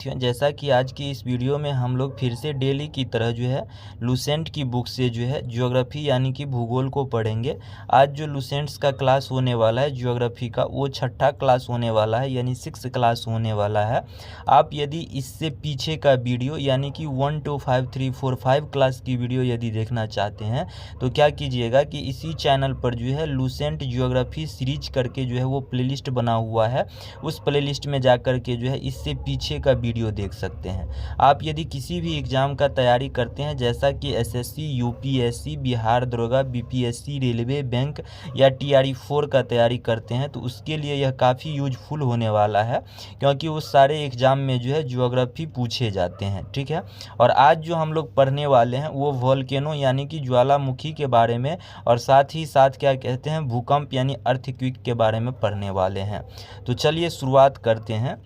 जैसा कि आज की इस वीडियो में हम लोग फिर से डेली की तरह जो है लूसेंट की बुक से जो है ज्योग्राफी यानी कि भूगोल को पढ़ेंगे। आज जो लूसेंट्स का क्लास होने वाला है ज्योग्राफी का, वो छठा क्लास होने वाला है यानी 6th क्लास होने वाला है। आप यदि इससे पीछे का वीडियो यानी कि 1 2 5 3 4 5 क्लास की वीडियो यदि देखना चाहते हैं तो क्या कीजिएगा कि इसी चैनल पर जो है लूसेंट ज्योग्राफी सीरीज करके जो है वो प्लेलिस्ट बना हुआ है। उस प्लेलिस्ट में जा कर के जो है इससे पीछे का वीडियो देख सकते हैं। आप यदि किसी भी एग्ज़ाम का तैयारी करते हैं जैसा कि एसएससी, यूपीएससी, बिहार दरोगा, बीपीएससी, रेलवे, बैंक या टीआरई 4 का तैयारी करते हैं तो उसके लिए यह काफ़ी यूजफुल होने वाला है, क्योंकि उस सारे एग्ज़ाम में जो है ज्योग्राफी पूछे जाते हैं। ठीक है, और आज जो हम लोग पढ़ने वाले हैं वो वोल्केनो यानी कि ज्वालामुखी के बारे में और साथ ही साथ क्या कहते हैं भूकंप यानी अर्थक्वेक के बारे में पढ़ने वाले हैं। तो चलिए शुरुआत करते हैं।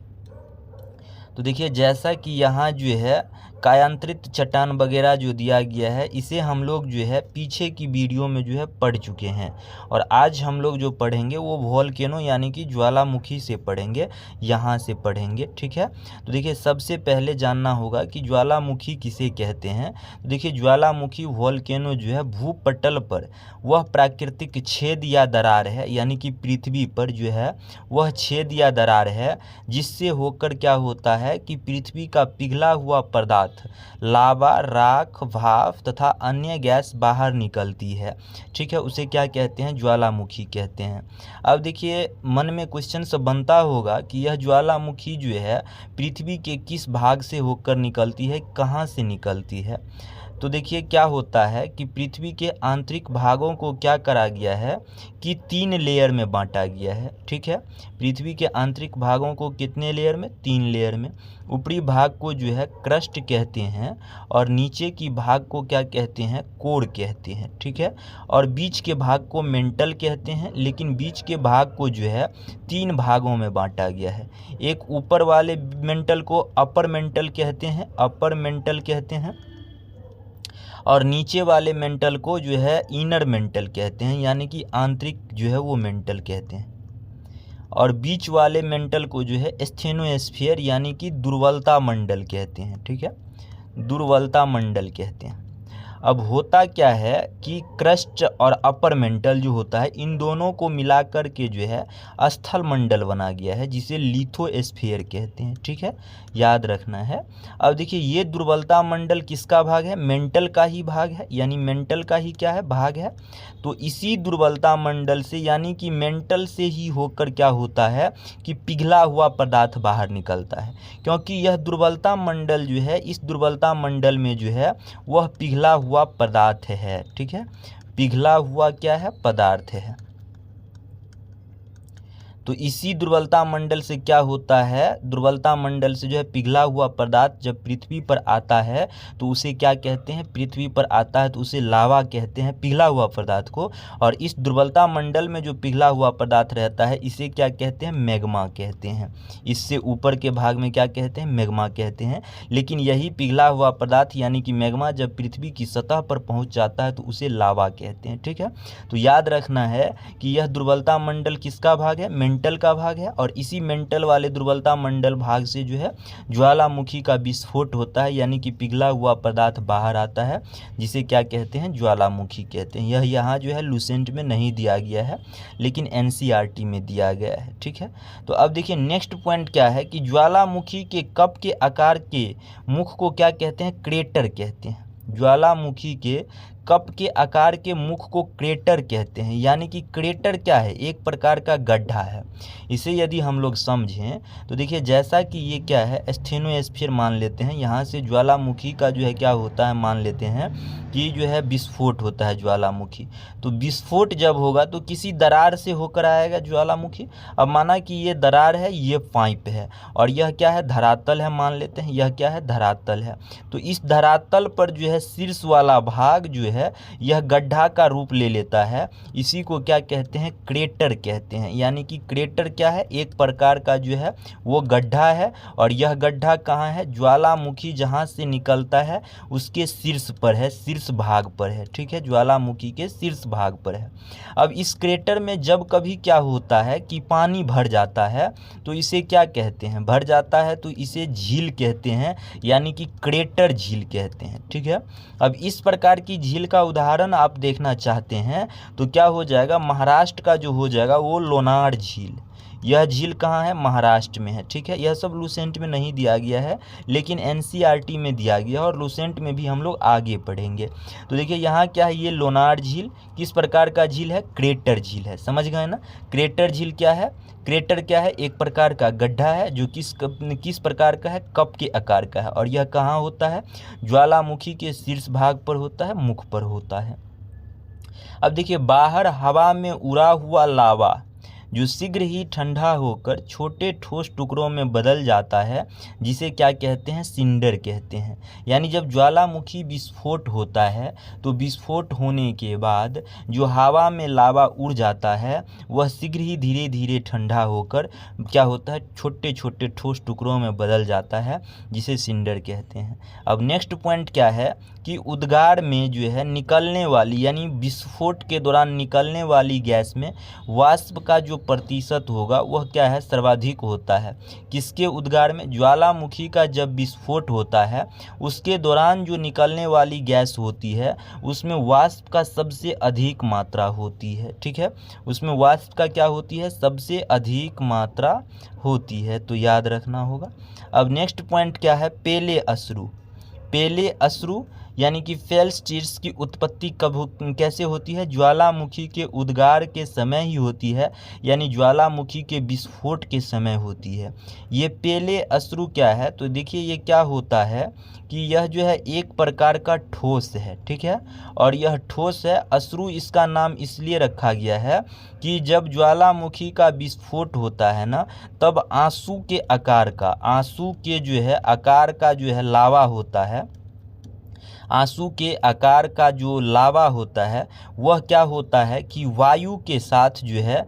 तो देखिए जैसा कि यहाँ जो है कायांतरित चट्टान वगैरह जो दिया गया है इसे हम लोग जो है पीछे की वीडियो में जो है पढ़ चुके हैं, और आज हम लोग जो पढ़ेंगे वो वोल्केनो यानी कि ज्वालामुखी से पढ़ेंगे, यहाँ से पढ़ेंगे। ठीक है, तो देखिए सबसे पहले जानना होगा कि ज्वालामुखी किसे कहते हैं। तो देखिए ज्वालामुखी वोल्केनो जो है भूपटल पर वह प्राकृतिक छेद या दरार है, यानी कि पृथ्वी पर जो है वह छेद या दरार है जिससे होकर क्या होता है कि पृथ्वी का पिघला हुआ पदार्थ लावा, राख, भाप तथा अन्य गैस बाहर निकलती है। ठीक है, उसे क्या कहते हैं, ज्वालामुखी कहते हैं। अब देखिए मन में क्वेश्चन सब बनता होगा कि यह ज्वालामुखी जो है पृथ्वी के किस भाग से होकर निकलती है, कहाँ से निकलती है। तो देखिए क्या होता है कि पृथ्वी के आंतरिक भागों को क्या करा गया है कि 3 लेयर में बांटा गया है। ठीक है, पृथ्वी के आंतरिक भागों को कितने लेयर में, 3 लेयर में। ऊपरी भाग को जो है क्रस्ट कहते हैं और नीचे की भाग को क्या कहते हैं, कोर कहते हैं। ठीक है, और बीच के भाग को मेंटल कहते हैं, लेकिन बीच के भाग को जो है 3 भागों में बांटा गया है। एक ऊपर वाले मेंटल को अपर मेंटल कहते हैं, अपर मेंटल कहते हैं, और नीचे वाले मेंटल को जो है इनर मेंटल कहते हैं, यानी कि आंतरिक जो है वो मेंटल कहते हैं, और बीच वाले मेंटल को जो है स्टेनोस्फीयर यानी कि दुर्बलता मंडल कहते हैं। ठीक है, दुर्बलता मंडल कहते हैं। अब होता क्या है कि क्रस्ट और अपर मेंटल जो होता है इन दोनों को मिलाकर के जो है स्थल मंडल बना गया है जिसे लिथोस्फीयर कहते हैं। ठीक है, याद रखना है। अब देखिए ये दुर्बलता मंडल किसका भाग है, मेंटल का ही भाग है, यानी मेंटल का ही क्या है, भाग है। तो इसी दुर्बलता मंडल से यानी कि मेंटल से ही होकर क्या होता है कि पिघला हुआ पदार्थ बाहर निकलता है, क्योंकि यह दुर्बलता मंडल जो है, इस दुर्बलता मंडल में जो है वह पिघला हुआ पदार्थ है। ठीक है, पिघला हुआ क्या है, पदार्थ है। तो इसी दुर्बलता मंडल से क्या होता है, दुर्बलता मंडल से जो है पिघला हुआ पदार्थ जब पृथ्वी पर आता है तो उसे क्या कहते हैं, पृथ्वी पर आता है तो उसे लावा कहते हैं, पिघला हुआ पदार्थ को। और इस दुर्बलता मंडल में जो पिघला हुआ पदार्थ रहता है इसे क्या कहते हैं, मैग्मा कहते हैं। इससे ऊपर के भाग में क्या कहते हैं, मैग्मा कहते हैं। लेकिन यही पिघला हुआ पदार्थ यानी कि मैग्मा जब पृथ्वी की सतह पर पहुँच जाता है तो उसे लावा कहते हैं। ठीक है, तो याद रखना है कि यह दुर्बलता मंडल किसका भाग है, मेंटल का भाग है, और इसी मेंटल वाले दुर्बलता मंडल भाग से जो है ज्वालामुखी का विस्फोट होता है, यानी कि पिघला हुआ पदार्थ बाहर आता है जिसे क्या कहते हैं, ज्वालामुखी कहते हैं। यह यहाँ जो है लूसेंट में नहीं दिया गया है लेकिन एनसीईआरटी में दिया गया है। ठीक है, तो अब देखिए नेक्स्ट पॉइंट क्या है कि ज्वालामुखी के कप के आकार के मुख को क्या कहते हैं, क्रेटर कहते हैं। ज्वालामुखी के कप के आकार के मुख को क्रेटर कहते हैं, यानी कि क्रेटर क्या है, एक प्रकार का गड्ढा है। इसे यदि हम लोग समझें तो देखिए जैसा कि ये क्या है, स्टेनोस्फीयर मान लेते हैं, यहाँ से ज्वालामुखी का जो है क्या होता है, मान लेते हैं कि जो है विस्फोट होता है ज्वालामुखी। तो विस्फोट जब होगा तो किसी दरार से होकर आएगा ज्वालामुखी। अब माना कि ये दरार है, ये पाइप है, और यह क्या है, धरातल है, मान लेते हैं यह क्या है, धरातल है। तो इस धरातल पर जो है शीर्ष वाला भाग जो है यह गड्ढा का रूप ले लेता है, इसी को क्या कहते हैं, क्रेटर कहते हैं। यानी कि क्रेटर क्या है, एक प्रकार का जो है वो गड्ढा है, और यह गड्ढा कहाँ है, ज्वालामुखी जहाँ से निकलता है उसके शीर्ष पर है, शीर्ष भाग पर है, ठीक है, ज्वालामुखी के शीर्ष भाग पर है। अब इस क्रेटर में जब कभी क्या होता है कि पानी भर जाता है तो इसे क्या कहते हैं, भर जाता है तो इसे झील कहते हैं, यानी कि क्रेटर झील कहते हैं, ठीक है। अब इस प्रकार की झील का उदाहरण आप देखना चाहते हैं तो क्या हो जाएगा, महाराष्ट्र का जो हो जाएगा वो लोनार झील। यह झील कहाँ है, महाराष्ट्र में है, ठीक है। यह सब लूसेंट में नहीं दिया गया है लेकिन एनसीईआरटी में दिया गया है, और लूसेंट में भी हम लोग आगे पढ़ेंगे। तो देखिए यहाँ क्या है, ये लोनार झील किस प्रकार का झील है, क्रेटर झील है, समझ गए ना। क्रेटर झील क्या है, क्रेटर क्या है, एक प्रकार का गड्ढा है जो किस प्रकार का है, कप के आकार का है, और यह कहाँ होता है, ज्वालामुखी के शीर्ष भाग पर होता है, मुख पर होता है। अब देखिए बाहर हवा में उड़ा हुआ लावा जो शीघ्र ही ठंडा होकर छोटे ठोस टुकड़ों में बदल जाता है, जिसे क्या कहते हैं, सिंडर कहते हैं। यानी जब ज्वालामुखी विस्फोट होता है तो विस्फोट होने के बाद जो हवा में लावा उड़ जाता है वह शीघ्र ही धीरे धीरे ठंडा होकर क्या होता है, छोटे छोटे ठोस टुकड़ों में बदल जाता है, जिसे सिंडर कहते हैं। अब नेक्स्ट पॉइंट क्या है कि उद्गार में जो है निकलने वाली, यानी विस्फोट के दौरान निकलने वाली गैस में वाष्प का जो प्रतिशत होगा वह क्या है, सर्वाधिक होता है। किसके उद्गार में, ज्वालामुखी का जब विस्फोट होता है उसके दौरान जो निकलने वाली गैस होती है उसमें वाष्प का सबसे अधिक मात्रा होती है, ठीक है, उसमें वाष्प का क्या होती है, सबसे अधिक मात्रा होती है, तो याद रखना होगा। अब नेक्स्ट पॉइंट क्या है, पेले अश्रु। पेले अश्रु यानी कि फेल्स टीयर्स की उत्पत्ति कैसे होती है, ज्वालामुखी के उद्गार के समय ही होती है, यानी ज्वालामुखी के विस्फोट के समय होती है। ये पेले अश्रु क्या है, तो देखिए ये क्या होता है कि यह जो है एक प्रकार का ठोस है, ठीक है, और यह ठोस है। अश्रु इसका नाम इसलिए रखा गया है कि जब ज्वालामुखी का विस्फोट होता है ना, तब आंसू के आकार का, आंसू के जो है आकार का जो है लावा होता है, आंसू के आकार का जो लावा होता है वह क्या होता है कि वायु के साथ जो है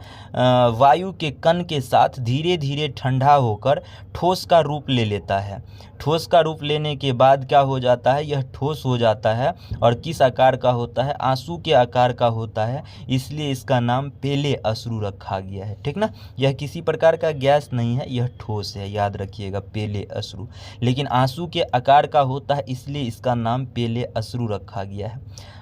वायु के कण के साथ धीरे धीरे ठंडा होकर ठोस का रूप ले लेता है। ठोस का रूप लेने के बाद क्या हो जाता है, यह ठोस हो जाता है, और किस आकार का होता है, आंसू के आकार का होता है, इसलिए इसका नाम पेले अश्रु रखा गया है, ठीक ना। यह किसी प्रकार का गैस नहीं है, यह ठोस है, याद रखिएगा, पेले अश्रु, लेकिन आंसू के आकार का होता है इसलिए इसका नाम पेले अश्रु रखा गया है।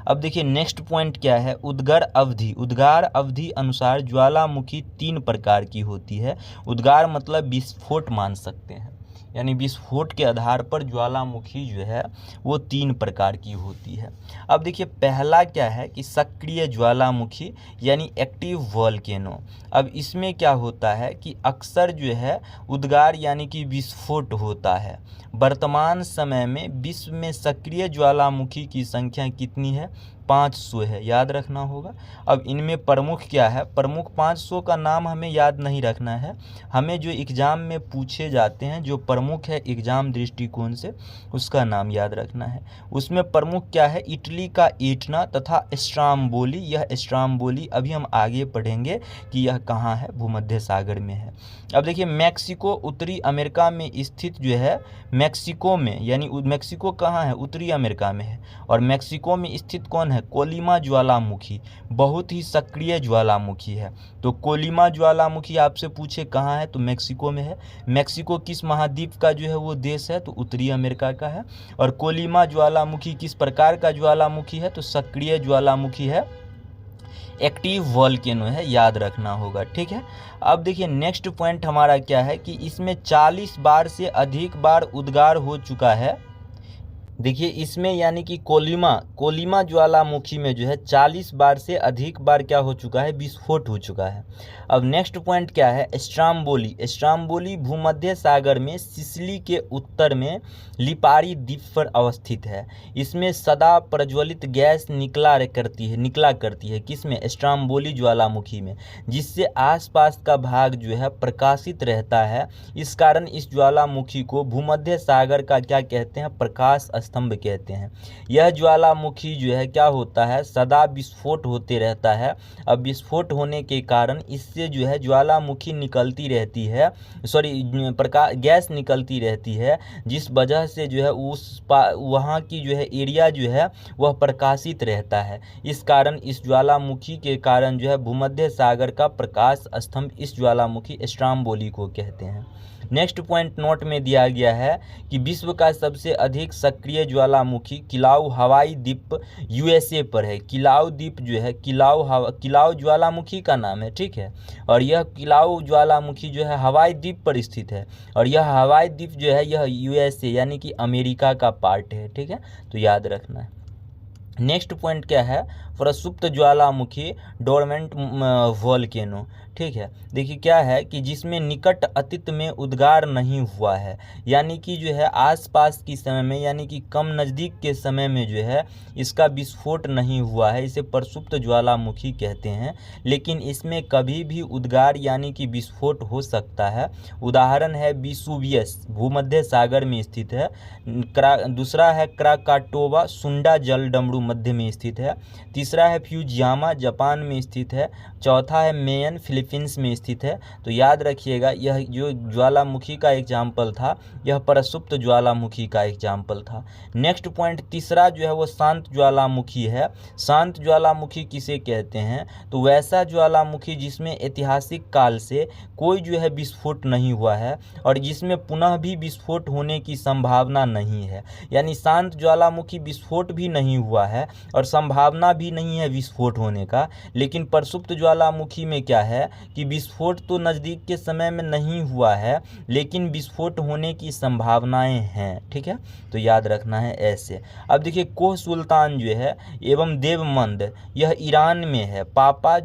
अब देखिए नेक्स्ट पॉइंट क्या है, उद्गार अवधि। उद्गार अवधि अनुसार ज्वालामुखी 3 प्रकार की होती है। उद्गार मतलब विस्फोट मान सकते हैं, यानी विस्फोट के आधार पर ज्वालामुखी जो है वो 3 प्रकार की होती है। अब देखिए पहला क्या है कि सक्रिय ज्वालामुखी यानी एक्टिव वोल्केनो। अब इसमें क्या होता है कि अक्सर जो है उद्गार यानी कि विस्फोट होता है। वर्तमान समय में विश्व में सक्रिय ज्वालामुखी की संख्या कितनी है, 500 है, याद रखना होगा। अब इनमें प्रमुख क्या है, प्रमुख 500 का नाम हमें याद नहीं रखना है, हमें जो एग्ज़ाम में पूछे जाते हैं जो प्रमुख है एग्ज़ाम दृष्टिकोण से उसका नाम याद रखना है। उसमें प्रमुख क्या है, इटली का एटना तथा स्ट्राम्बोली। यह स्ट्राम्बोली अभी हम आगे पढ़ेंगे कि यह कहाँ है, भूमध्य सागर में है। अब देखिए मैक्सिको उत्तरी अमेरिका में स्थित जो है, मैक्सिको में, यानी मैक्सिको कहाँ है, उत्तरी अमेरिका में है, और मैक्सिको में स्थित कौन है, कोलिमा ज्वालामुखी, बहुत ही सक्रिय ज्वालामुखी है। तो कोलिमा ज्वालामुखी आपसे पूछे कहाँ है तो मैक्सिको में है। मैक्सिको किस महाद्वीप का जो है वो देश है, तो उत्तरी अमेरिका का है। और कोलिमा ज्वालामुखी किस प्रकार का ज्वालामुखी है, तो सक्रिय ज्वालामुखी है, एक्टिव वोल्केनो है, याद रखना होगा, ठीक है। अब देखिए नेक्स्ट पॉइंट हमारा क्या है कि इसमें 40 बार से अधिक बार उद्गार हो चुका है। देखिए इसमें यानी कि कोलिमा ज्वालामुखी में जो है 40 बार से अधिक बार क्या हो चुका है, विस्फोट हो चुका है। अब नेक्स्ट पॉइंट क्या है, स्ट्राम्बोली। स्ट्राम्बोली भूमध्य सागर में सिसिली के उत्तर में लिपारी द्वीप पर अवस्थित है। इसमें सदा प्रज्वलित गैस निकला करती है किसमें, स्ट्राम्बोली ज्वालामुखी में, जिससे आसपास का भाग जो है प्रकाशित रहता है। इस कारण इस ज्वालामुखी को भूमध्य सागर का क्या कहते हैं, प्रकाश स्तंभ कहते हैं। यह ज्वालामुखी जो है क्या होता है, सदा विस्फोट होते रहता है। अब विस्फोट होने के कारण इससे जो है ज्वालामुखी निकलती रहती है, प्रकाश गैस निकलती रहती है, जिस वजह से जो है वहाँ की जो है एरिया जो है वह प्रकाशित रहता है। इस कारण इस ज्वालामुखी के कारण जो है भूमध्य सागर का प्रकाश स्तंभ इस ज्वालामुखी स्ट्रोम्बोली को कहते हैं। नेक्स्ट पॉइंट नोट में दिया गया है कि विश्व का सबसे अधिक सक्रिय ज्वालामुखी किलाउ हवाई द्वीप यूएसए पर है। किलाउ द्वीप जो है किलाउ ज्वालामुखी का नाम है, ठीक है। और यह किलाउ ज्वालामुखी जो है हवाई द्वीप पर स्थित है, और यह हवाई द्वीप जो है यह यूएसए यानी कि अमेरिका का पार्ट है, ठीक है, तो याद रखना है। नेक्स्ट पॉइंट क्या है, प्रसुप्त ज्वालामुखी डोरमेंट वोल्केनो, ठीक है। देखिए क्या है कि जिसमें निकट अतीत में उद्गार नहीं हुआ है, यानी कि जो है आसपास की समय में यानी कि कम नज़दीक के समय में जो है इसका विस्फोट नहीं हुआ है, इसे प्रसुप्त ज्वालामुखी कहते हैं। लेकिन इसमें कभी भी उद्गार यानी कि विस्फोट हो सकता है। उदाहरण है विसुवियस, भूमध्य सागर में स्थित है। दूसरा है क्राकाटोवा, सुंडा जलडमरू मध्य में स्थित है। तीसरा है फ्यूजियामा, जापान में स्थित है। चौथा है मेयन, फिलीपींस में स्थित है। तो याद रखिएगा यह जो ज्वालामुखी का एग्जाम्पल था यह प्रसुप्त ज्वालामुखी का एग्जाम्पल था। नेक्स्ट पॉइंट तीसरा जो है वो शांत ज्वालामुखी है। शांत ज्वालामुखी किसे कहते हैं, तो वैसा ज्वालामुखी जिसमें ऐतिहासिक काल से कोई जो है विस्फोट नहीं हुआ है और जिसमें पुनः भी विस्फोट होने की संभावना नहीं है। यानी शांत ज्वालामुखी विस्फोट भी नहीं हुआ है और संभावना भी नहीं है विस्फोट होने का। लेकिन प्रसुप्त ज्वालामुखी में क्या है कि विस्फोट तो नज़दीक के समय में नहीं हुआ है लेकिन विस्फोट होने की संभावनाएं हैं, ठीक है, तो याद रखना है ऐसे। अब देखिए कोह सुल्तान जो है एवं देवमंद यह ईरान में है। पोपा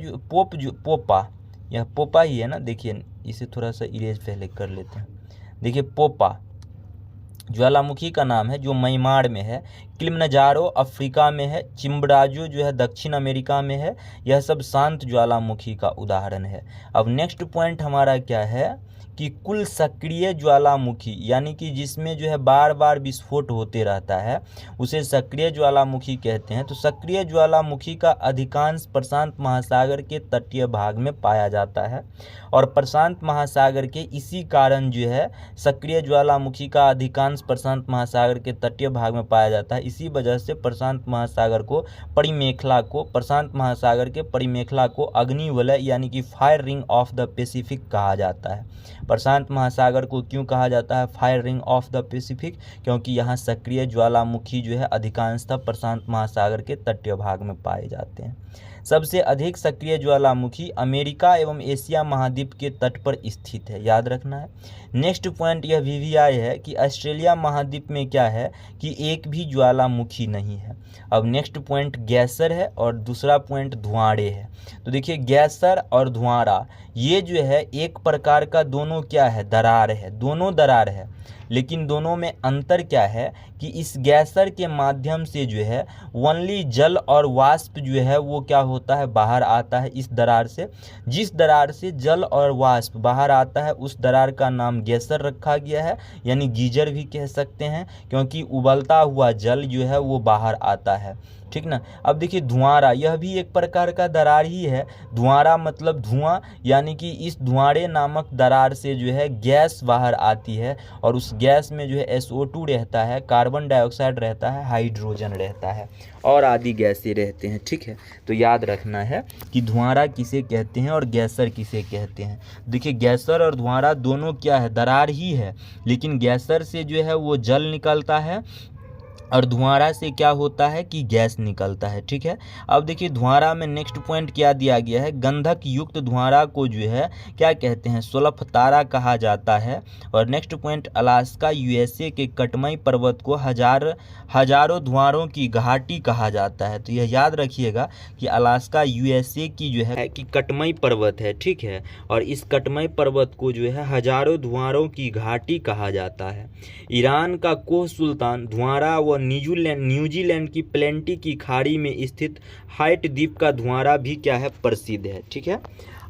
यह पोपा ही है ना, देखिए इसे थोड़ा सा इरेज पहले कर लेते हैं। देखिए पोपा ज्वालामुखी का नाम है जो म्यांमार में है। किलिमंजारो अफ्रीका में है। चिम्बराजो जो है दक्षिण अमेरिका में है। यह सब शांत ज्वालामुखी का उदाहरण है। अब नेक्स्ट पॉइंट हमारा क्या है कि कुल सक्रिय ज्वालामुखी यानी कि जिसमें जो है बार बार विस्फोट होते रहता है उसे सक्रिय ज्वालामुखी कहते हैं। तो सक्रिय ज्वालामुखी का अधिकांश प्रशांत महासागर के तटीय भाग में पाया जाता है और प्रशांत महासागर के इसी कारण जो है सक्रिय ज्वालामुखी का अधिकांश प्रशांत महासागर के तटीय भाग में पाया जाता है। इसी वजह से प्रशांत महासागर के परिमेखला को अग्निवलय यानी कि fire ring of the Pacific कहा जाता है। प्रशांत महासागर को क्यों कहा जाता है fire ring of the Pacific, क्योंकि यहाँ सक्रिय ज्वालामुखी जो है अधिकांशतः प्रशांत महासागर के तटीय भाग में पाए जाते हैं। सबसे अधिक सक्रिय ज्वालामुखी अमेरिका एवं एशिया महाद्वीप के तट पर स्थित है, याद रखना है। नेक्स्ट पॉइंट यह भी है कि ऑस्ट्रेलिया महाद्वीप में क्या है कि एक भी ज्वालामुखी नहीं है। अब नेक्स्ट पॉइंट गैसर है और दूसरा पॉइंट धुआंड़े है। तो देखिए गैसर और धुआंड़ा ये जो है एक प्रकार का दोनों क्या है, दरार है, दोनों दरार है। लेकिन दोनों में अंतर क्या है कि इस गैसर के माध्यम से जो है ओनली जल और वाष्प जो है वो क्या होता है बाहर आता है इस दरार से। जिस दरार से जल और वाष्प बाहर आता है उस दरार का नाम गैसर रखा गया है, यानी गीजर भी कह सकते हैं क्योंकि उबलता हुआ जल जो है वो बाहर आता है, ठीक ना। अब देखिए धुआंरा यह भी एक प्रकार का दरार ही है। धुआंरा मतलब धुआं, यानी कि इस धुआंड़े नामक दरार से जो है गैस बाहर आती है और उस गैस में जो है SO2 रहता है, कार्बन डाइऑक्साइड रहता है, हाइड्रोजन रहता है और आदि गैसें रहते हैं, ठीक है। तो याद रखना है कि धुआंरा किसे कहते हैं और गैसर किसे कहते हैं। देखिए गैसर और धुआंरा दोनों क्या है, दरार ही है, लेकिन गैसर से जो है वो जल निकलता है और धुआंरा से क्या होता है कि गैस निकलता है, ठीक है। अब देखिए धुआंरा में नेक्स्ट पॉइंट क्या दिया गया है, गंधक युक्त धुआंरा को जो है क्या कहते हैं, सुल्फतारा कहा जाता है। और नेक्स्ट पॉइंट अलास्का USA के कटमई पर्वत को हजारों धुआंरों की घाटी कहा जाता है। तो यह याद रखिएगा कि अलास्का USA की जो है कि कटमई पर्वत है, ठीक है, और इस कटमई पर्वत को जो है हजारों धुआंरों की घाटी कहा जाता है। ईरान का कोह सुल्तान धुआंरा व न्यूजीलैंड की प्लेंटी की खाड़ी में स्थित हाइट द्वीप का धुआंरा भी क्या है प्रसिद्ध है, ठीक है।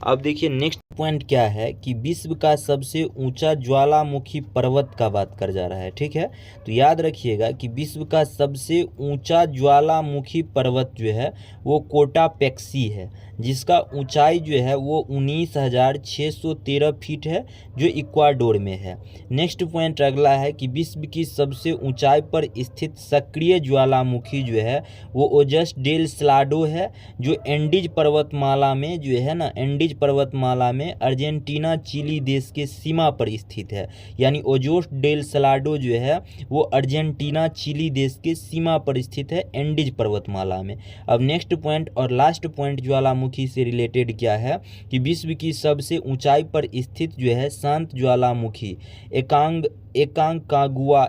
अब देखिए नेक्स्ट पॉइंट क्या है कि विश्व का सबसे ऊंचा ज्वालामुखी पर्वत का बात कर जा रहा है, ठीक है। तो याद रखिएगा कि विश्व का सबसे ऊंचा ज्वालामुखी पर्वत जो है वो कोटापेक्सी है, जिसका ऊंचाई जो है वो 19,613 फीट है, जो इक्वाडोर में है। नेक्स्ट पॉइंट अगला है कि विश्व की सबसे ऊंचाई पर स्थित सक्रिय ज्वालामुखी जो है वो ओजस डेल सलाडो है, जो एंडीज पर्वतमाला में जो है ना, एंडीज पर्वतमाला में अर्जेंटीना चिली देश के सीमा पर स्थित है। यानी ओजोस डेल सलाडो जो है वो अर्जेंटीना चिली देश के सीमा पर स्थित है, एंडीज पर्वतमाला में। अब नेक्स्ट पॉइंट और लास्ट पॉइंट ज्वालामुखी से रिलेटेड क्या है कि विश्व की सबसे ऊंचाई पर स्थित जो है शांत ज्वालामुखी एकांकागुआ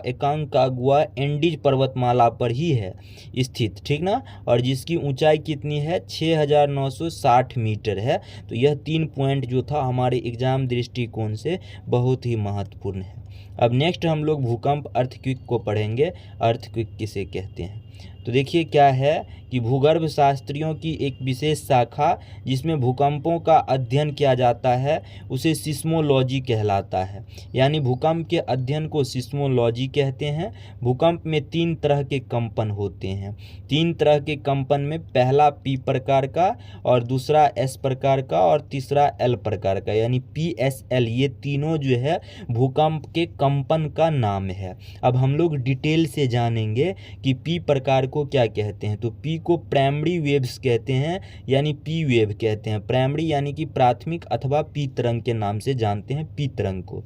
एंडीज पर्वतमाला पर ही है स्थित, ठीक ना, और जिसकी ऊंचाई कितनी है 6,960 मीटर है। तो यह 3 पॉइंट जो था हमारे एग्जाम दृष्टिकोण से बहुत ही महत्वपूर्ण है। अब नेक्स्ट हम लोग भूकंप अर्थक्वेक को पढ़ेंगे। अर्थक्वेक किसे कहते हैं? तो देखिए क्या है कि भूगर्भ शास्त्रियों की एक विशेष शाखा जिसमें भूकंपों का अध्ययन किया जाता है उसे सिस्मोलॉजी कहलाता है। यानी भूकंप के अध्ययन को सिस्मोलॉजी कहते हैं। भूकंप में 3 तरह के कंपन होते हैं। 3 तरह के कंपन में पहला P प्रकार का, और दूसरा S प्रकार का, और तीसरा L प्रकार का, यानी PSL। ये तीनों जो है भूकंप के कंपन का नाम है। अब हम लोग डिटेल से जानेंगे कि P प्रकार को क्या कहते हैं। तो P को प्राइमरी वेव्स कहते हैं, यानी P वेव कहते हैं। प्राइमरी यानी कि प्राथमिक अथवा P तरंग के नाम से जानते हैं P तरंग को।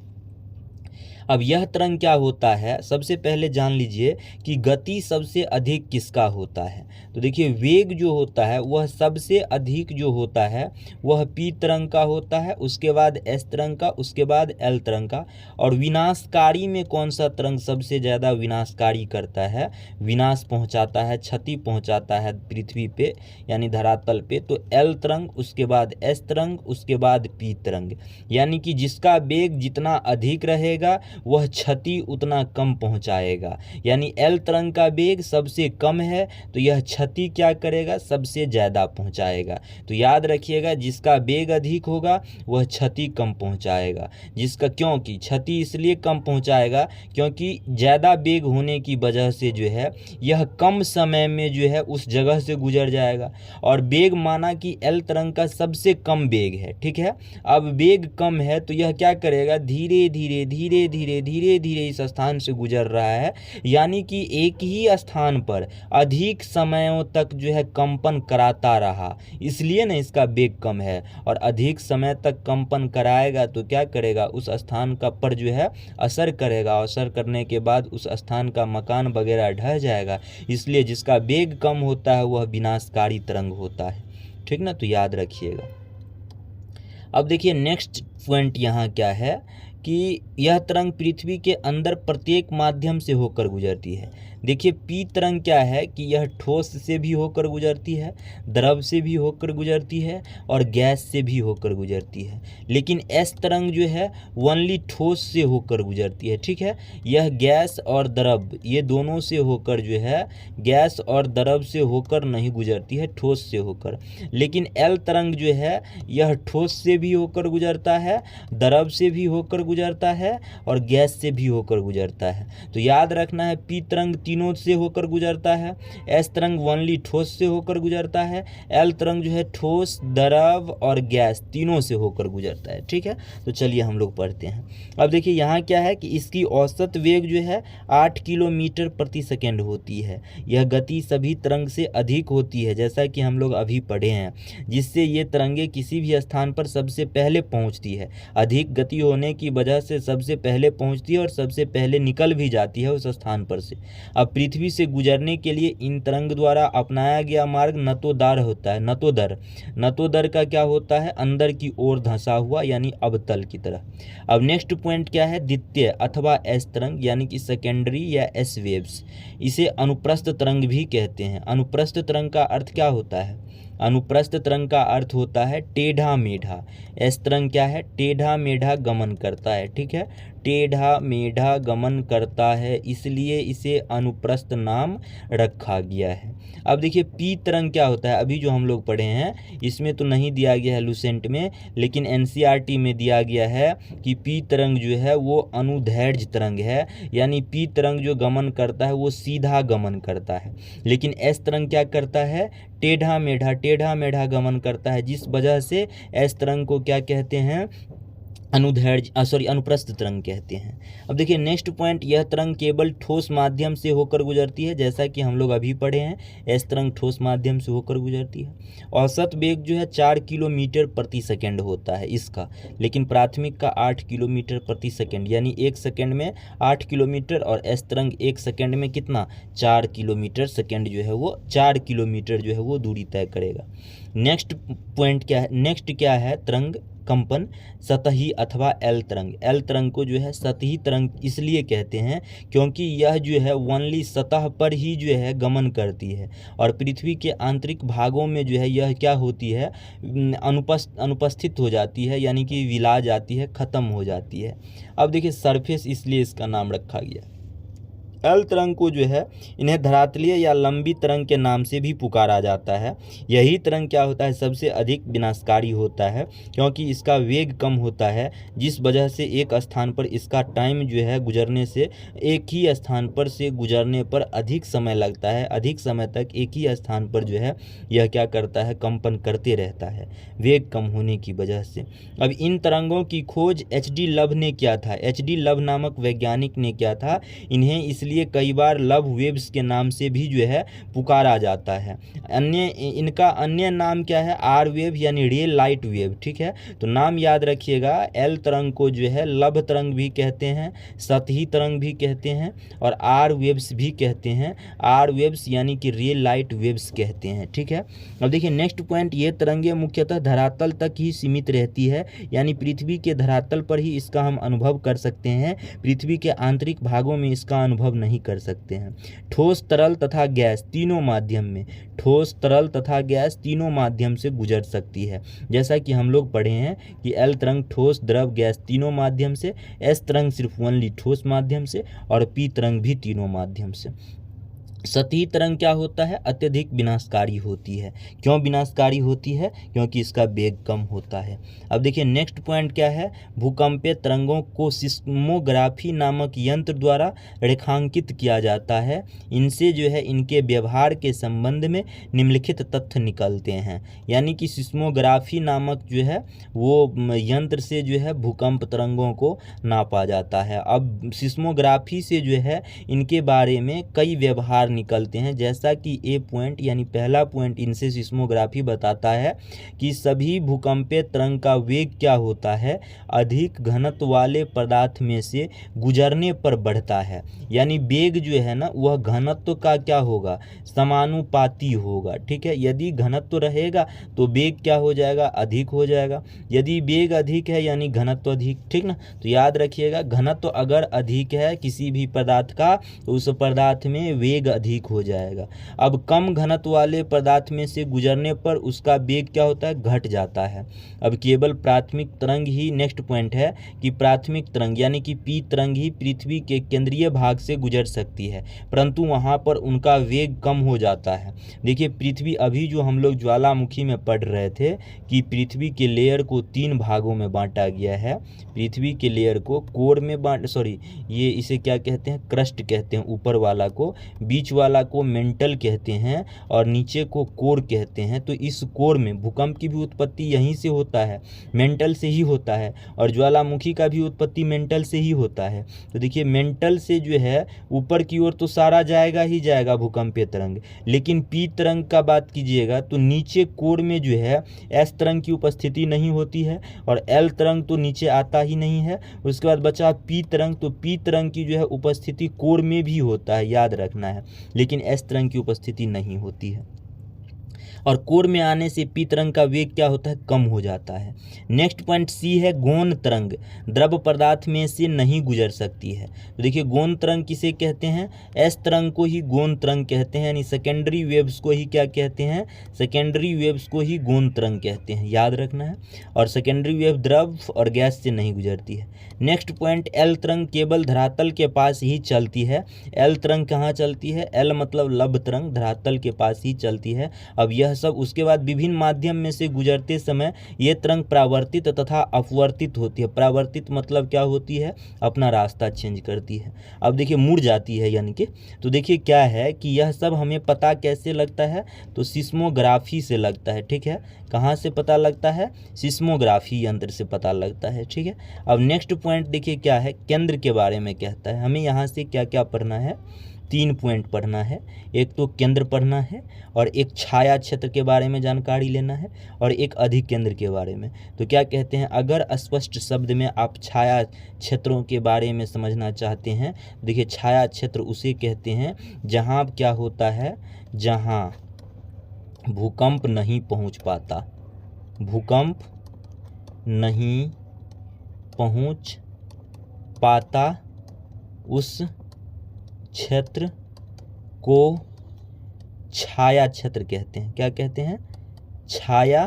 अब यह तरंग क्या होता है, सबसे पहले जान लीजिए कि गति सबसे अधिक किसका होता है। तो देखिए वेग जो होता है वह सबसे अधिक जो होता है वह P तरंग का होता है, उसके बाद S तरंग का, उसके बाद L तरंग का। और विनाशकारी में कौन सा तरंग सबसे ज़्यादा विनाशकारी करता है, विनाश पहुंचाता है, क्षति पहुंचाता है पृथ्वी पे यानी धरातल पे? तो L तरंग, उसके बाद S तरंग, उसके बाद P तरंग। यानी कि जिसका वेग जितना अधिक रहेगा वह क्षति उतना कम पहुंचाएगा। यानी L तरंग का वेग सबसे कम है तो यह क्षति क्या करेगा, सबसे ज़्यादा पहुंचाएगा। तो याद रखिएगा जिसका वेग अधिक होगा वह क्षति कम पहुंचाएगा। जिसका, क्योंकि क्षति इसलिए कम पहुंचाएगा क्योंकि ज़्यादा वेग होने की वजह से जो है यह कम समय में जो है उस जगह से गुजर जाएगा। और वेग माना कि L तरंग का सबसे कम वेग है, ठीक है। अब वेग कम है तो यह क्या करेगा, धीरे धीरे धीरे धीरे धीरे धीरे इस स्थान से गुजर रहा है। यानी कि एक ही स्थान पर अधिक समयों तक जो है कंपन कराता रहा, इसलिए ना इसका वेग कम है। और अधिक समय तक कंपन कराएगा तो क्या करेगा, उस स्थान का पर जो है असर करेगा। असर करने के बाद उस स्थान का मकान वगैरह ढह जाएगा। इसलिए जिसका वेग कम होता है वह विनाशकारी तरंग होता है, ठीक ना। तो याद रखिएगा। अब देखिए नेक्स्ट पॉइंट यहाँ क्या है कि यह तरंग पृथ्वी के अंदर प्रत्येक माध्यम से होकर गुजरती है। देखिए P तरंग क्या है कि यह ठोस से भी होकर गुजरती है, द्रव से भी होकर गुजरती है, और गैस से भी होकर गुजरती है। लेकिन S तरंग जो है ओनली ठोस से होकर गुजरती है, ठीक है। यह गैस और द्रव ये दोनों से होकर जो है, गैस और द्रव से होकर नहीं गुजरती है, ठोस से होकर। लेकिन L तरंग जो है यह ठोस से भी होकर गुजरता है, द्रव से भी होकर गुजरता है, और गैस से भी होकर गुजरता है। तो याद रखना है P तरंग तीनों से होकर गुजरता है, S तरंग ओनली ठोस से होकर गुजरता है, L तरंग जो है ठोस, द्रव और गैस तीनों से होकर गुजरता है, ठीक है। तो चलिए हम लोग पढ़ते हैं। अब देखिए यहाँ क्या है कि इसकी औसत वेग जो है 8 किलोमीटर प्रति सेकेंड होती है। यह गति सभी तरंग से अधिक होती है, जैसा कि हम लोग अभी पढ़े हैं, जिससे ये तरंगे किसी भी स्थान पर सबसे पहले पहुँचती है। अधिक गति होने की वजह से सबसे पहले पहुँचती है और सबसे पहले निकल भी जाती है उस स्थान पर से। अब पृथ्वी से गुजरने के लिए इन तरंग द्वारा अपनाया गया मार्ग नतोदर होता है। नतोदर का क्या होता है, अंदर की ओर धंसा हुआ, यानी अवतल की तरह। अब नेक्स्ट पॉइंट क्या है, द्वितीय अथवा S तरंग यानी कि सेकेंडरी या S वेव्स। इसे अनुप्रस्थ तरंग भी कहते हैं। अनुप्रस्थ तरंग का अर्थ क्या होता है, अनुप्रस्थ तरंग का अर्थ होता है टेढ़ा मेढ़ा। S तरंग क्या है, टेढ़ा मेढ़ा गमन करता है, ठीक है। टेढ़ा मेढ़ा गमन करता है, इसलिए इसे अनुप्रस्थ नाम रखा गया है। अब देखिए पी तरंग क्या होता है, अभी जो हम लोग पढ़े हैं इसमें तो नहीं दिया गया है लुसेंट में, लेकिन एनसीईआरटी में दिया गया है कि पी तरंग जो है वो अनुदैर्घ्य तरंग है, यानी पी तरंग जो गमन करता है वो सीधा गमन करता है, लेकिन एस तरंग क्या करता है, टेढ़ा मेढ़ा गमन करता है, जिस वजह से एस तरंग को क्या कहते हैं, अनुप्रस्थ तरंग कहते हैं। अब देखिए नेक्स्ट पॉइंट, यह तरंग केवल ठोस माध्यम से होकर गुजरती है, जैसा कि हम लोग अभी पढ़े हैं, एस तरंग ठोस माध्यम से होकर गुजरती है। औसत वेग जो है 4 किलोमीटर प्रति सेकंड होता है इसका, लेकिन प्राथमिक का 8 किलोमीटर प्रति सेकंड, यानी 1 सेकंड में 8 किलोमीटर, और एस तरंग 1 सेकंड में कितना, 4 किलोमीटर सेकंड जो है वो 4 किलोमीटर जो है वो दूरी तय करेगा। नेक्स्ट पॉइंट क्या है, नेक्स्ट क्या है, तरंग कंपन सतही अथवा एल तरंग। एल तरंग को जो है सतही तरंग इसलिए कहते हैं क्योंकि यह जो है ओनली सतह पर ही जो है गमन करती है, और पृथ्वी के आंतरिक भागों में जो है यह क्या होती है, अनुपस्थित हो जाती है, यानी कि विला जाती है, ख़त्म हो जाती है। अब देखिए सरफेस, इसलिए इसका नाम रखा गया। एल तरंग को जो है इन्हें धरातलीय या लंबी तरंग के नाम से भी पुकारा जाता है। यही तरंग क्या होता है, सबसे अधिक विनाशकारी होता है, क्योंकि इसका वेग कम होता है, जिस वजह से एक स्थान पर इसका टाइम जो है गुजरने से, एक ही स्थान पर से गुजरने पर अधिक समय लगता है, अधिक समय तक एक ही स्थान पर जो है यह क्या करता है, कंपन करते रहता है, वेग कम होने की वजह से। अब इन तरंगों की खोज एच.डी. लव ने किया था। एच.डी. लव नामक वैज्ञानिक ने किया था। इन्हें इसलिए कई बार लव वेव्स के नाम से भी जो है पुकारा जाता है। इनका अन्य नाम क्या है, आर वेव यानी रियल लाइट वेव, ठीक है। तो नाम याद रखिएगा, एल तरंग को जो है लव तरंग भी कहते हैं, सतही तरंग भी कहते हैं, और आर वेव्स भी कहते हैं। आर वेव्स यानी कि रियल लाइट वेव्स कहते हैं, ठीक है। अब देखिए नेक्स्ट पॉइंट, ये तरंगें मुख्यतः धरातल तक ही सीमित रहती है, यानी पृथ्वी के धरातल पर ही इसका हम अनुभव कर सकते हैं, पृथ्वी के आंतरिक भागों में इसका अनुभव नहीं कर सकते हैं। ठोस तरल तथा गैस तीनों माध्यम में, ठोस तरल तथा गैस तीनों माध्यम से गुजर सकती है, जैसा कि हम लोग पढ़े हैं कि एल तरंग ठोस द्रव गैस तीनों माध्यम से, एस तरंग सिर्फ ओनली ठोस माध्यम से, और पी तरंग भी तीनों माध्यम से। सतही तरंग क्या होता है, अत्यधिक विनाशकारी होती है। क्यों विनाशकारी होती है, क्योंकि इसका वेग कम होता है। अब देखिए नेक्स्ट पॉइंट क्या है, भूकंपीय तरंगों को सिस्मोग्राफी नामक यंत्र द्वारा रेखांकित किया जाता है। इनसे जो है इनके व्यवहार के संबंध में निम्नलिखित तथ्य निकलते हैं, यानी कि सिस्मोग्राफी नामक जो है वो यंत्र से जो है भूकंप तरंगों को नापा जाता है। अब सिस्मोग्राफी से जो है इनके बारे में कई व्यवहार निकलते हैं, जैसा कि ए पॉइंट यानी पहला पॉइंट इनसे सिस्मोग्राफी बताता है कि सभी भूकंपीय तरंग का वेग क्या होता है, अधिक घनत्व वाले पदार्थ में से गुजरने पर बढ़ता है। यानी वेग जो है ना वह घनत्व का क्या होगा, समानुपाती होगा, ठीक है। यदि घनत्व रहेगा तो वेग क्या हो जाएगा, अधिक हो जाएगा। यदि वेग अधिक है यानी घनत्व अधिक, ठीक ना। तो याद रखिएगा, घनत्व अगर अधिक है किसी भी पदार्थ का तो उस पदार्थ में वेग अधिक हो जाएगा। अब कम घनत्व वाले पदार्थ में से गुजरने पर उसका वेग क्या होता है, घट जाता है। अब केवल प्राथमिक तरंग ही, नेक्स्ट पॉइंट है कि प्राथमिक तरंग यानी कि पी तरंग ही पृथ्वी के केंद्रीय भाग से गुजर सकती है, परंतु वहां पर उनका वेग कम हो जाता है। देखिए पृथ्वी, अभी जो हम लोग ज्वालामुखी में पढ़ रहे थे कि पृथ्वी के लेयर को 3 भागों में बांटा गया है। पृथ्वी के लेयर को कोर में ये इसे क्या कहते हैं, क्रस्ट कहते हैं ऊपर वाला को, बीच वाला को मेंटल कहते हैं, और नीचे को कोर कहते हैं। तो इस कोर में भूकंप की भी उत्पत्ति यहीं से होता है, मेंटल से ही होता है, और ज्वालामुखी का भी उत्पत्ति मेंटल से ही होता है। तो देखिए मेंटल से जो है ऊपर की ओर तो सारा जाएगा ही जाएगा भूकंपीय तरंग, लेकिन पी तरंग का बात कीजिएगा तो नीचे कोर में जो है एस तरंग की उपस्थिति नहीं होती है, और एल तरंग तो नीचे आता ही नहीं है। उसके बाद बचा पी तरंग, तो पी तरंग की जो है उपस्थिति कोर में भी होता है, याद रखना है, लेकिन एस तरंग की उपस्थिति नहीं होती है। और कोर में आने से पी तरंग का वेग क्या होता है, कम हो जाता है। नेक्स्ट पॉइंट सी है, गौण तरंग द्रव पदार्थ में से नहीं गुजर सकती है। तो देखिए गौण तरंग किसे कहते हैं, एस तरंग को ही गौण तरंग कहते हैं, यानी सेकेंडरी वेव्स को ही क्या कहते हैं, सेकेंडरी वेव्स को ही गौण तरंग कहते हैं, याद रखना है। और सेकेंडरी वेव द्रव और गैस से नहीं गुजरती है। नेक्स्ट पॉइंट, एल तरंग केवल धरातल के पास ही चलती है। एल तरंग कहाँ चलती है, एल मतलब लब तरंग, धरातल के पास ही चलती है। अब यह सब उसके बाद विभिन्न माध्यम में से गुजरते समय ये तरंग परावर्तित तथा अपवर्तित होती है। परावर्तित मतलब क्या होती है, अपना रास्ता चेंज करती है। अब देखिए मुड़ जाती है यानी कि, तो देखिए क्या है कि यह सब हमें पता कैसे लगता है, तो सिस्मोग्राफी से लगता है, ठीक है। कहाँ से पता लगता है, सिस्मोग्राफी यंत्र से पता लगता है, ठीक है। अब नेक्स्ट पॉइंट देखिए क्या है, केंद्र के बारे में कहता है। हमें यहाँ से क्या क्या पढ़ना है, 3 पॉइंट पढ़ना है। एक तो केंद्र पढ़ना है, और एक छाया क्षेत्र के बारे में जानकारी लेना है, और एक अधिकेंद्र के बारे में। तो क्या कहते हैं, अगर स्पष्ट शब्द में आप छाया क्षेत्रों के बारे में समझना चाहते हैं, देखिए छाया क्षेत्र उसे कहते हैं जहाँ क्या होता है, जहाँ भूकंप नहीं पहुँच पाता, भूकंप नहीं पहुँच पाता उस क्षेत्र को छाया क्षेत्र कहते हैं। क्या कहते हैं, छाया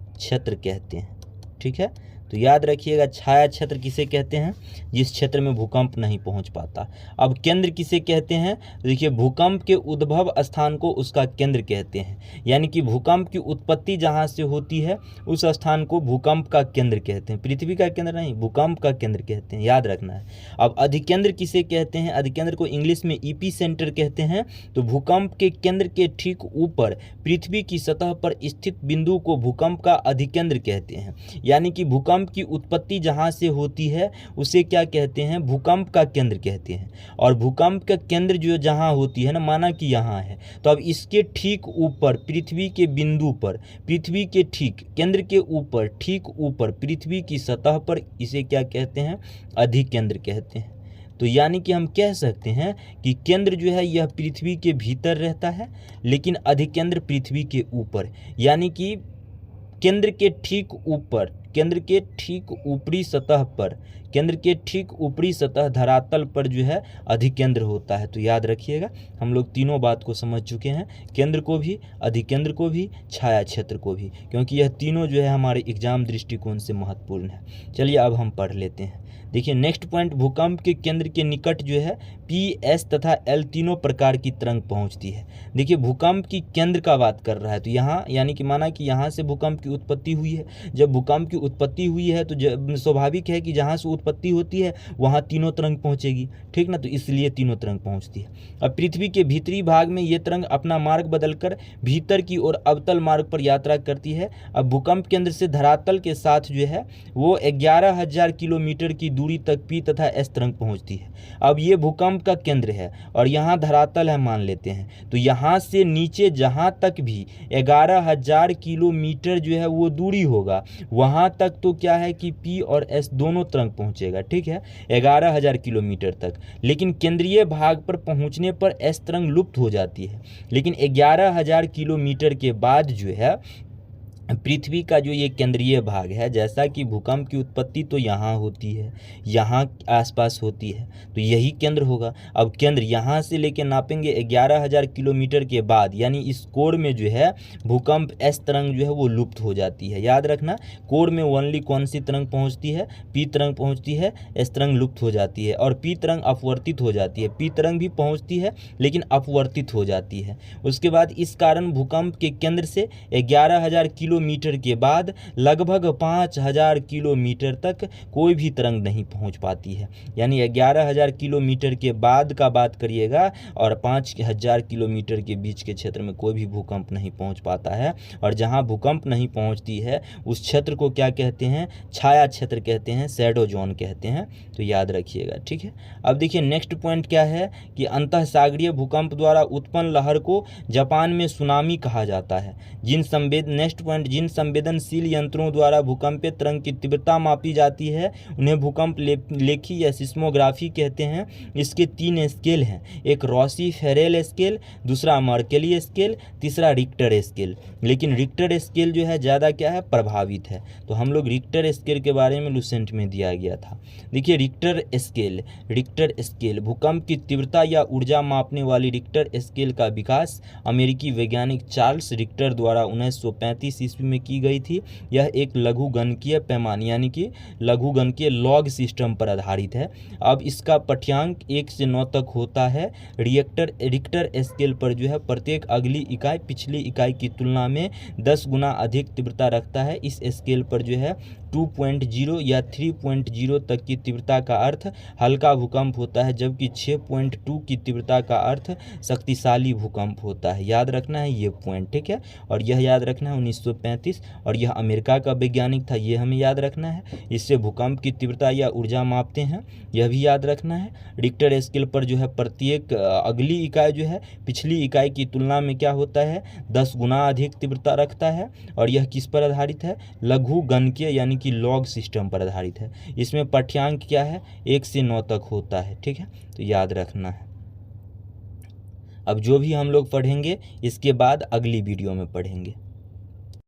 क्षेत्र कहते हैं, ठीक है। तो याद रखिएगा, छाया क्षेत्र किसे कहते हैं, जिस क्षेत्र में भूकंप नहीं पहुंच पाता। अब केंद्र किसे कहते हैं, देखिए भूकंप के उद्भव स्थान को उसका केंद्र कहते हैं, यानी कि भूकंप की उत्पत्ति जहां से होती है उस स्थान को भूकंप का केंद्र कहते हैं। पृथ्वी का केंद्र नहीं, भूकंप का केंद्र कहते हैं, याद रखना है। अब अधिकेंद्र किसे कहते हैं, अधिकेंद्र को इंग्लिश में ईपी सेंटर कहते हैं। तो भूकंप के केंद्र के ठीक ऊपर पृथ्वी की सतह पर स्थित बिंदु को भूकंप का अधिकेंद्र कहते हैं, यानी कि भूकंप की उत्पत्ति जहां से होती है उसे क्या कहते हैं, भूकंप का केंद्र कहते हैं। और भूकंप का केंद्र जो जहां होती है ना, माना कि यहां है, तो अब इसके ठीक ऊपर पृथ्वी के बिंदु पर, पृथ्वी के ठीक केंद्र के ऊपर, ठीक ऊपर पृथ्वी की सतह पर इसे क्या कहते हैं, अधिकेंद्र कहते हैं। तो यानी कि हम कह सकते हैं कि केंद्र जो है यह पृथ्वी के भीतर रहता है, लेकिन अधिकेंद्र पृथ्वी के ऊपर, यानी कि केंद्र के ठीक ऊपर, केंद्र के ठीक ऊपरी सतह पर, केंद्र के ठीक ऊपरी सतह धरातल पर जो है अधिकेंद्र होता है। तो याद रखिएगा, हम लोग तीनों बात को समझ चुके हैं, केंद्र को भी, अधिकेंद्र को भी, छाया क्षेत्र को भी, क्योंकि यह तीनों जो है हमारे एग्जाम दृष्टिकोण से महत्वपूर्ण है। चलिए अब हम पढ़ लेते हैं। देखिए नेक्स्ट पॉइंट, भूकंप के केंद्र के निकट जो है पी, एस तथा एल तीनों प्रकार की तरंग पहुंचती है। देखिए भूकंप की केंद्र का बात कर रहा है, तो यहाँ यानी कि माना कि यहाँ से भूकंप की उत्पत्ति हुई है। जब भूकंप की उत्पत्ति हुई है तो स्वाभाविक है कि जहाँ से उत्पत्ति होती है वहाँ तीनों तरंग पहुँचेगी, ठीक ना, तो इसलिए तीनों तरंग पहुँचती है। अब पृथ्वी के भीतरी भाग में ये तरंग अपना मार्ग बदलकर भीतर की ओर अवतल मार्ग पर यात्रा करती है। अब भूकंप केंद्र से धरातल के साथ जो है वो 11,000 किलोमीटर की दूरी तक पी तथा एस तरंग पहुंचती है। अब ये भूकंप का केंद्र है और यहाँ धरातल है मान लेते हैं, तो यहाँ से नीचे जहाँ तक भी 11,000 किलोमीटर जो है वो दूरी होगा, वहाँ तक तो क्या है कि पी और एस दोनों तरंग पहुँचेगा, ठीक है, 11,000 किलोमीटर तक। लेकिन केंद्रीय भाग पर पहुँचने पर एस तरंग लुप्त हो जाती है। लेकिन 11,000 किलोमीटर के बाद जो है पृथ्वी का जो ये केंद्रीय भाग है, जैसा कि भूकंप की उत्पत्ति तो यहाँ होती है, यहाँ आसपास होती है, तो यही केंद्र होगा। अब केंद्र यहाँ से लेके नापेंगे 11,000 किलोमीटर के बाद, यानी इस कोर में जो है भूकंप एस तरंग जो है वो लुप्त हो जाती है। याद रखना, कोर में ओनली कौन सी तरंग पहुँचती है, पी तरंग पहुँचती है, एस तरंग लुप्त हो जाती है, और पी तरंग अपवर्तित हो जाती है। पी तरंग भी पहुँचती है लेकिन अपवर्तित हो जाती है। उसके बाद इस कारण भूकंप के केंद्र से 11,000 किलोमीटर के बाद लगभग 5,000 किलोमीटर तक कोई भी तरंग नहीं पहुंच पाती है। यानी 11,000 किलोमीटर के बाद का बात करिएगा और 5,000 किलोमीटर के बीच के क्षेत्र में कोई भी भूकंप नहीं पहुंच पाता है। और जहां भूकंप नहीं पहुंचती है उस क्षेत्र को क्या कहते हैं, छाया क्षेत्र कहते हैं, शैडो जोन कहते हैं। तो याद रखिएगा, ठीक है। अब देखिए नेक्स्ट पॉइंट क्या है कि अंतःसागरीय भूकंप द्वारा उत्पन्न लहर को जापान में सुनामी कहा जाता है। जिन संवेद नेक्स्ट पॉइंट जिन संवेदनशील यंत्रों द्वारा भूकंपीय तरंग की तीव्रता मापी जाती है उन्हें भूकंप लेखी या सिस्मोग्राफी कहते हैं। इसके 3 स्केल हैं, एक रॉसी फेरेल स्केल, दूसरा मर्केली स्केल, तीसरा रिक्टर स्केल। लेकिन रिक्टर स्केल जो है ज़्यादा क्या है, प्रभावित है। तो हम लोग रिक्टर स्केल के बारे में लूसेंट में दिया गया था। देखिए रिक्टर स्केल भूकंप की तीव्रता या ऊर्जा मापने वाली रिक्टर स्केल का विकास अमेरिकी वैज्ञानिक चार्ल्स रिक्टर द्वारा 1935 ईस्वी में की गई थी। यह एक लघुगणकीय पैमाने यानी कि लघुगणकीय लॉग सिस्टम पर आधारित है। अब इसका पाठ्यांक 1 से 9 तक होता है। रिक्टर स्केल पर जो है प्रत्येक अगली इकाई पिछली इकाई की तुलना में 10 गुना अधिक तीव्रता रखता है। इस स्केल पर जो है 2.0 या 3.0 तक की तीव्रता का अर्थ हल्का भूकंप होता है, जबकि 6.2 की तीव्रता का अर्थ शक्तिशाली भूकंप होता है। याद रखना है ये पॉइंट, ठीक है। और यह याद रखना है 1935, और यह अमेरिका का वैज्ञानिक था, ये हमें याद रखना है। इससे भूकंप की तीव्रता या ऊर्जा मापते हैं, यह भी याद रखना है। रिक्टर स्केल पर जो है प्रत्येक अगली इकाई जो है पिछली इकाई की तुलना में क्या होता है, 10 गुना अधिक तीव्रता रखता है। और यह किस पर आधारित है, लघुगणकीय यानी कि लॉग सिस्टम पर आधारित है। इसमें पाठ्यांक क्या है, 1 से 9 तक होता है, ठीक है। तो याद रखना है। अब जो भी हम लोग पढ़ेंगे इसके बाद अगली वीडियो में पढ़ेंगे।